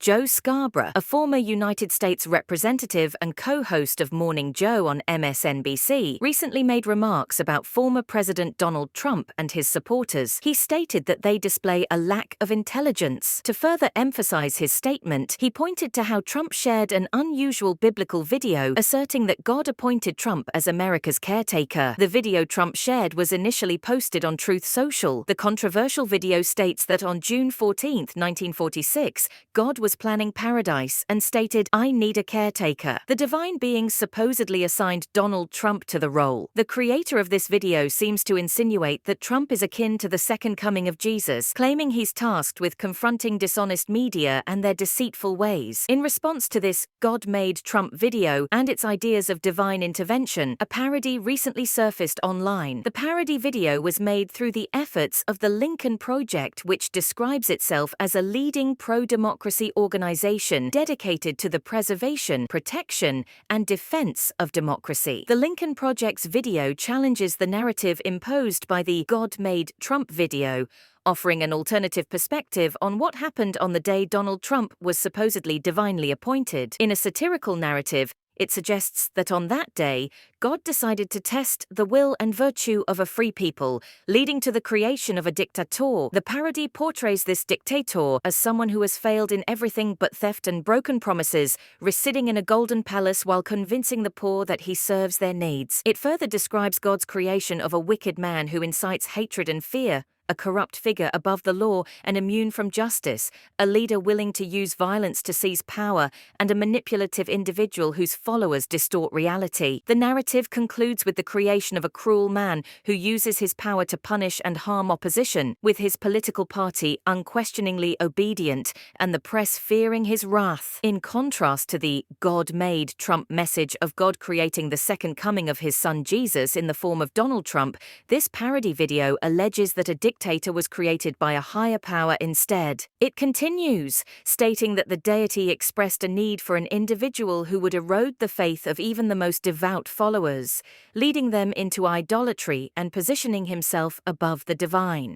Joe Scarborough, a former United States representative and co-host of Morning Joe on MSNBC, recently made remarks about former President Donald Trump and his supporters. He stated that they display a lack of intelligence. To further emphasize his statement, he pointed to how Trump shared an unusual biblical video asserting that God appointed Trump as America's caretaker. The video Trump shared was initially posted on Truth Social. The controversial video states that on June 14, 1946, God was planning paradise and stated, "I need a caretaker." The divine being supposedly assigned Donald Trump to the role. The creator of this video seems to insinuate that Trump is akin to the second coming of Jesus, claiming he's tasked with confronting dishonest media and their deceitful ways. In response to this God-made Trump video and its ideas of divine intervention, a parody recently surfaced online. The parody video was made through the efforts of the Lincoln Project, which describes itself as a leading pro-democracy organization dedicated to the preservation, protection, and defense of democracy. The Lincoln Project's video challenges the narrative imposed by the God-made Trump video, offering an alternative perspective on what happened on the day Donald Trump was supposedly divinely appointed. In a satirical narrative, it suggests that on that day, God decided to test the will and virtue of a free people, leading to the creation of a dictator. The parody portrays this dictator as someone who has failed in everything but theft and broken promises, residing in a golden palace while convincing the poor that he serves their needs. It further describes God's creation of a wicked man who incites hatred and fear, a corrupt figure above the law and immune from justice, a leader willing to use violence to seize power, and a manipulative individual whose followers distort reality. The narrative concludes with the creation of a cruel man who uses his power to punish and harm opposition, with his political party unquestioningly obedient and the press fearing his wrath. In contrast to the God-made Trump message of God creating the second coming of his son Jesus in the form of Donald Trump, this parody video alleges that a dictator was created by a higher power instead. It continues, stating that the deity expressed a need for an individual who would erode the faith of even the most devout followers, leading them into idolatry and positioning himself above the divine.